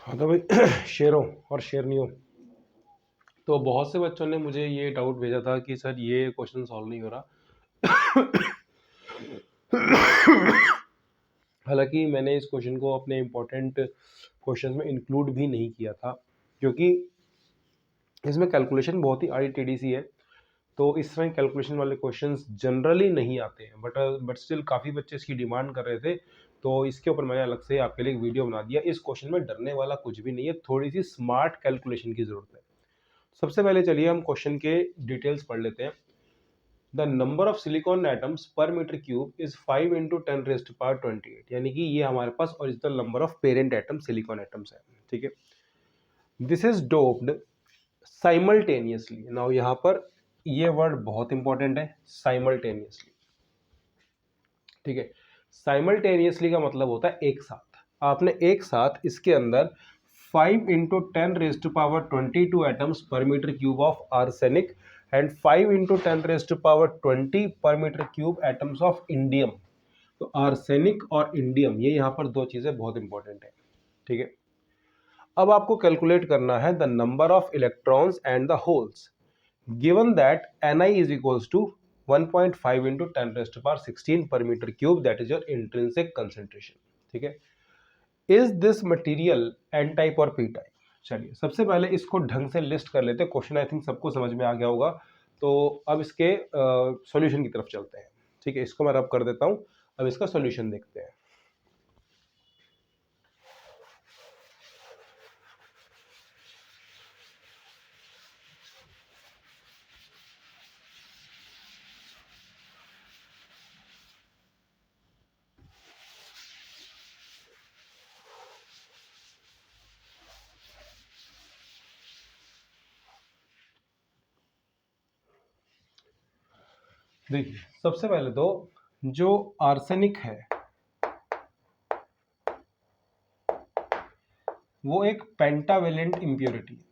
हाँ तो भाई शेरों और शेरनियों, तो बहुत से बच्चों ने मुझे ये डाउट भेजा था कि सर ये क्वेश्चन सॉल्व नहीं हो रहा। हालांकि मैंने इस क्वेश्चन को अपने इम्पोर्टेंट क्वेश्चन में इंक्लूड भी नहीं किया था, क्योंकि इसमें कैलकुलेशन बहुत ही आड़ी टेढ़ी सी है। तो इस तरह कैलकुलेशन वाले क्वेश्चंस जनरली नहीं आते हैं, बट स्टिल काफ़ी बच्चे इसकी डिमांड कर रहे थे, तो इसके ऊपर मैंने अलग से आपके लिए एक वीडियो बना दिया। इस क्वेश्चन में डरने वाला कुछ भी नहीं है, थोड़ी सी स्मार्ट कैलकुलेशन की जरूरत है। सबसे पहले चलिए हम क्वेश्चन के डिटेल्स पढ़ लेते हैं। The number of silicon atoms per metre cube is 5 into 10⁻28, यानी कि ये हमारे पास original number of parent atom silicon atoms है। ठीक है, this is doped simultaneously. Now यहाँ पर ये वर्ड बहुत इंपॉर्टेंट है, साइमल्टेनियसली। ठीक है, साइमल्टेनियसली का मतलब होता है एक साथ। आपने एक साथ इसके अंदर 5 into 10⁻22 atoms per metre cube of arsenic and 5 into 10⁻20 per metre cube atoms of indium. तो आर्सेनिक और इंडियम, ये यहाँ पर दो चीजें बहुत इंपॉर्टेंट है। ठीक है, अब आपको कैलकुलेट करना है the number of electrons and the holes given that Ni is equals to 1.5 into 10⁻16 per meter cube, that is your intrinsic concentration. ठीक है, is this material N type और पी टाइप। चलिए सबसे पहले इसको ढंग से लिस्ट कर लेते हैं। क्वेश्चन आई थिंक सबको समझ में आ गया होगा, तो अब इसके सॉल्यूशन की तरफ चलते हैं। ठीक है, इसको मैं रब कर देता हूं, अब इसका सॉल्यूशन देखते हैं। देखिए सबसे पहले तो जो आर्सेनिक है वो एक पेंटावेलेंट इंप्योरिटी है।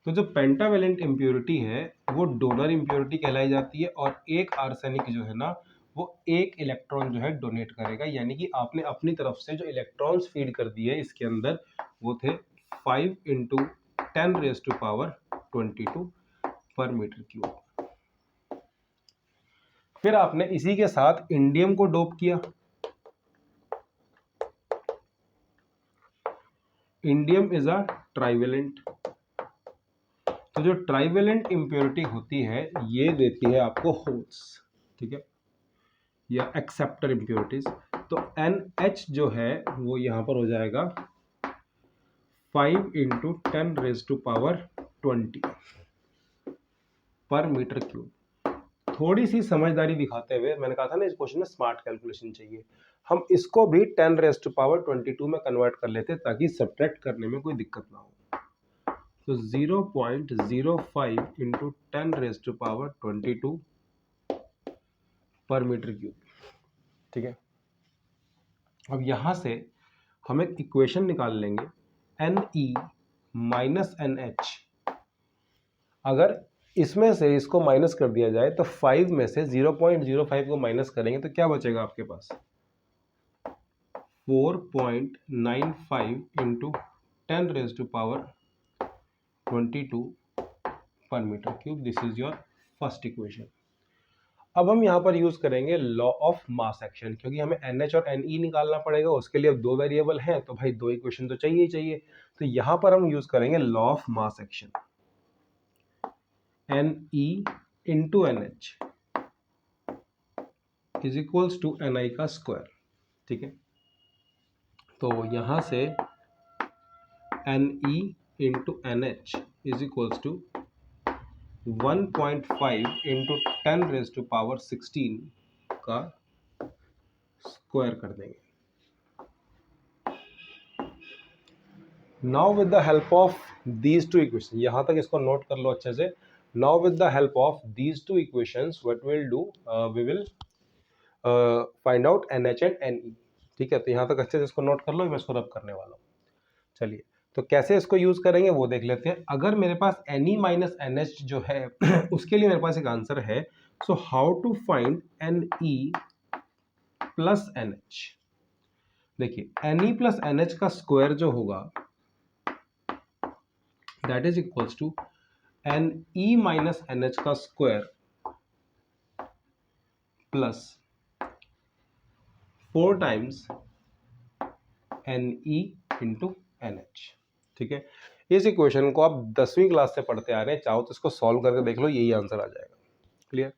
तो जो पेंटावेलेंट इंप्योरिटी है वो डोनर इंप्योरिटी कहलाई जाती है, और एक आर्सेनिक जो है ना वो एक इलेक्ट्रॉन जो है डोनेट करेगा, यानी कि आपने अपनी तरफ से जो इलेक्ट्रॉन्स फीड कर दिए इसके अंदर वो थे 5 इंटू 10⁻22 पर मीटर क्यूब। फिर आपने इसी के साथ इंडियम को डोप किया। Indium is a trivalent. तो जो ट्राइवेलेंट इंप्योरिटी होती है ये देती है आपको होल्स। ठीक है, या एक्सेप्टर इंप्योरिटीज। तो NH जो है वो यहां पर हो जाएगा 5 इंटू 10⁻20 पर मीटर क्यूब। थोड़ी सी समझदारी दिखाते हुए, मैंने कहा था ना इस क्वेश्चन में स्मार्ट कैलकुलेशन चाहिए, हम इसको भी 10⁻22 में कन्वर्ट कर लेते ताकि सब्ट्रैक्ट करने में कोई दिक्कत ना हो। तो 0.05 इंटू 10⁻22 पर मीटर क्यूब। ठीक है, अब यहां से हम एक इक्वेशन निकाल लेंगे Ne माइनस NH। अगर इसमें से इसको माइनस कर दिया जाए तो 5 में से 0.05 को माइनस करेंगे तो क्या बचेगा आपके पास? 4.95 into 10⁻22 per metre cube. This is your first equation. अब हम यहाँ पर यूज करेंगे लॉ ऑफ मास एक्शन, क्योंकि हमें NH और Ne निकालना पड़ेगा। उसके लिए अब दो वेरिएबल हैं तो भाई दो इक्वेशन तो चाहिए ही चाहिए। तो यहाँ पर हम यूज करेंगे law of mass action, Ne into NH is equals to Ni का स्क्वायर। ठीक है, तो यहाँ से Ne into NH is equals to 1.5 into 10⁻16 का स्क्वायर कर देंगे। Now with the help of these two equation, यहां तक इसको नोट कर लो अच्छे से। Now with the help of these two equations what will do, we will find out NH and Ne। ठीक है, तो यहां तक अच्छे से इसको नोट कर लो, मैं इसको रब करने वाला हूं। चलिए तो कैसे इसको यूज करेंगे वो देख लेते हैं। अगर मेरे पास Ne माइनस NH जो है उसके लिए मेरे पास एक आंसर है। So how to find Ne plus N H. देखिए N E plus N H का स्क्वायर जो होगा that is equals to N E minus N H का square plus 4 times N E into N H. ठीक है, इस equation को आप 10वीं क्लास से पढ़ते आ रहे हैं, चाहो तो इसको सॉल्व करके देख लो, यही आंसर आ जाएगा। क्लियर।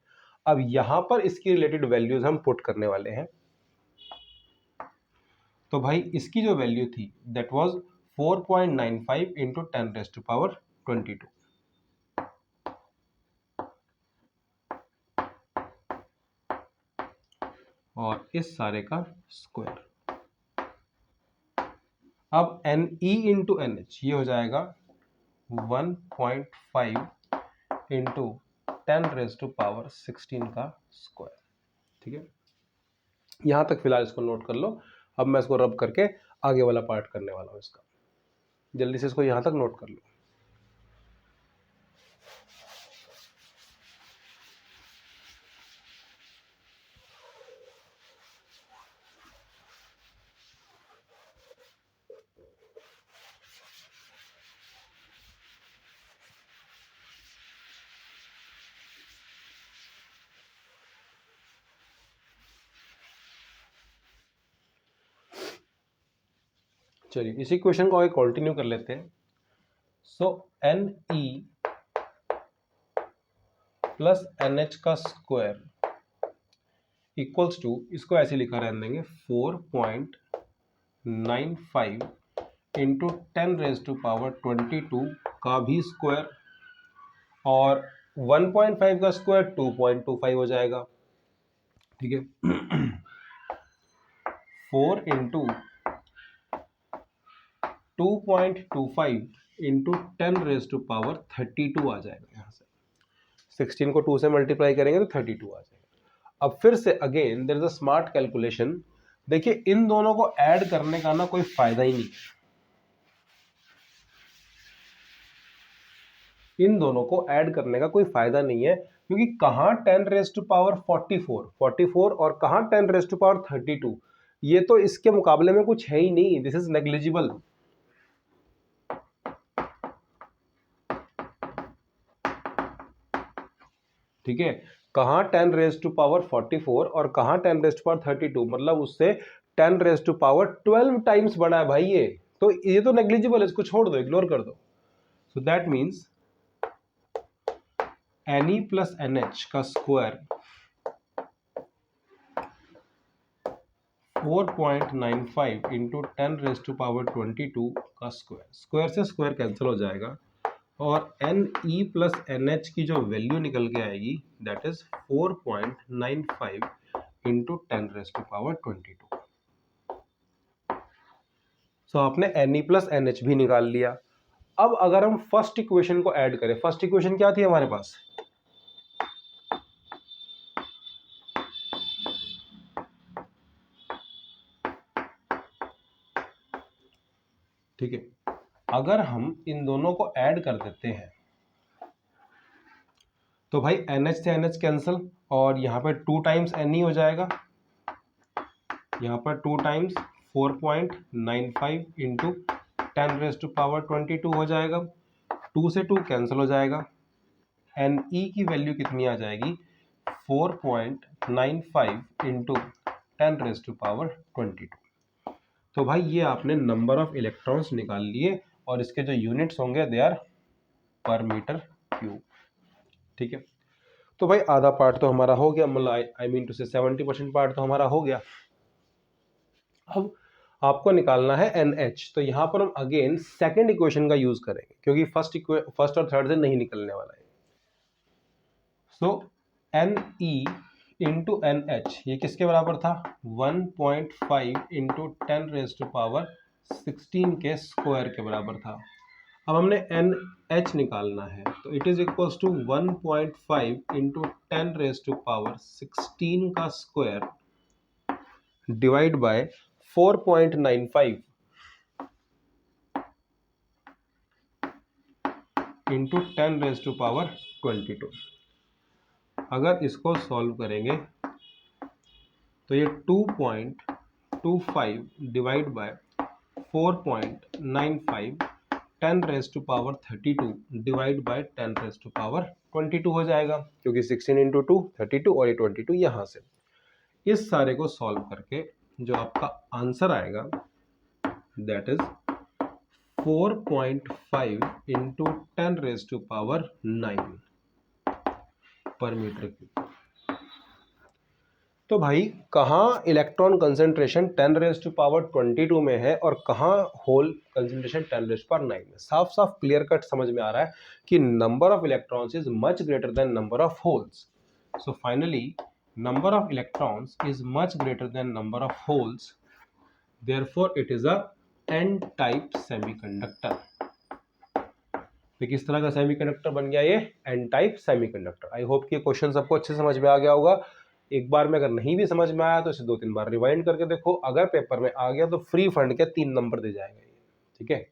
अब यहां पर इसकी रिलेटेड वैल्यूज हम पुट करने वाले हैं। तो भाई इसकी जो वैल्यू थी दैट वाज 4.95 इंटू 10⁻²2 और इस सारे का स्क्वायर। अब N E into N H ये हो जाएगा 1.5 इंटू 10⁻16 का स्क्वायर। ठीक है, यहां तक फिलहाल इसको नोट कर लो। अब मैं इसको रब करके आगे वाला पार्ट करने वाला हूं इसका। जल्दी से इसको यहां तक नोट कर लो। चलिए इसी क्वेश्चन को आगे कंटिन्यू कर लेते हैं। So N E plus N H का स्क्वायर इक्वल्स टू, इसको ऐसे लिखा रहने देंगे 4.95 इंटू 10⁻22 का भी स्क्वायर और 1.5 का स्क्वायर 2.25 हो जाएगा। ठीक है, 4 इंटू 2.25 इंटू 10⁻32 आ जाएगा। यहाँ से 16 को 2 से मल्टीप्लाई करेंगे तो 32 आ जाएगा। अब फिर से again there is a smart calculation. देखिए इन दोनों को ऐड करने का ना कोई फायदा ही नहीं, इन दोनों को ऐड करने का कोई फायदा नहीं है, क्योंकि कहां 10⁻44 और कहां 10⁻32, ये तो इसके मुकाबले में कुछ है ही नहीं। This is negligible. ठीक है, कहां 10⁻44 और कहां 10⁻32, मतलब उससे 10⁻12 टाइम्स बड़ा है भाई ये तो नेग्लिजिबल है, इसको छोड़ दो, इग्नोर कर दो। So that means N E plus N H का स्क्वायर 4.95 इंटू 10⁻22 का स्क्वायर, स्क्वायर से स्क्वायर कैंसिल हो जाएगा और N E plus N H की जो वैल्यू निकल के आएगी दैट इज 4.95 इंटू 10⁻22। सो आपने N E plus N H भी निकाल लिया। अब अगर हम फर्स्ट इक्वेशन को ऐड करें, फर्स्ट इक्वेशन क्या थी हमारे पास, ठीक है, अगर हम इन दोनों को ऐड कर देते हैं तो भाई एन एच से एन एच कैंसिल और यहाँ पर 2 टाइम्स एन ई हो जाएगा, यहाँ पर 2 टाइम्स 4.95 इंटू 10⁻22 हो जाएगा, 2 से 2 कैंसिल हो जाएगा, एन ई की वैल्यू कितनी आ जाएगी 4.95 इंटू 10⁻22। तो भाई ये आपने नंबर ऑफ इलेक्ट्रॉन्स निकाल लिए और इसके जो यूनिट्स होंगे दे आर पर मीटर क्यूब। ठीक है, तो भाई आधा पार्ट तो हमारा हो गया, मतलब आई मीन टू से 70% पार्ट तो हमारा हो गया। अब आपको निकालना है NH, तो यहां पर हम अगेन सेकंड इक्वेशन का यूज करेंगे क्योंकि फर्स्ट और थर्ड से नहीं निकलने वाला है। सो NE इंटू NH ये किसके बराबर था 1.5 इंटू 10⁻16 के स्क्वायर के बराबर था। अब हमने NH निकालना है तो it is equals to 1.5 into 10⁻16 का स्क्वायर डिवाइड बाय 4.95 इंटू 10⁻22। अगर इसको सॉल्व करेंगे तो ये 2.25 डिवाइड बाय 4.95 10⁻32 डिवाइड बाय 10⁻22 हो जाएगा, क्योंकि 16 इंटू 2 32 और ये 22 यहाँ से। इस सारे को सॉल्व करके जो आपका आंसर आएगा दैट इज 4.5 इंटू 10⁻9 पर मीटर क्यूब। तो भाई कहाँ इलेक्ट्रॉन कंसेंट्रेशन 10⁻22 में है और कहाँ होल कंसेंट्रेशन 10⁻9 में? साफ साफ क्लियर कट समझ में आ रहा है कि number of electrons is much greater than number of holes. So finally number of electrons is much greater than number of holes, therefore it is a n-type semiconductor। तो किस तरह का सेमीकंडक्टर बन गया ये? n-type semiconductor। आई होप कि ये question सबको अच्छे से समझ में आ गया होगा। एक बार में अगर नहीं भी समझ में आया तो इसे 2-3 बार रिवाइंड करके देखो, अगर पेपर में आ गया तो फ्री फंड के 3 नंबर दे जाएंगे, ठीक है।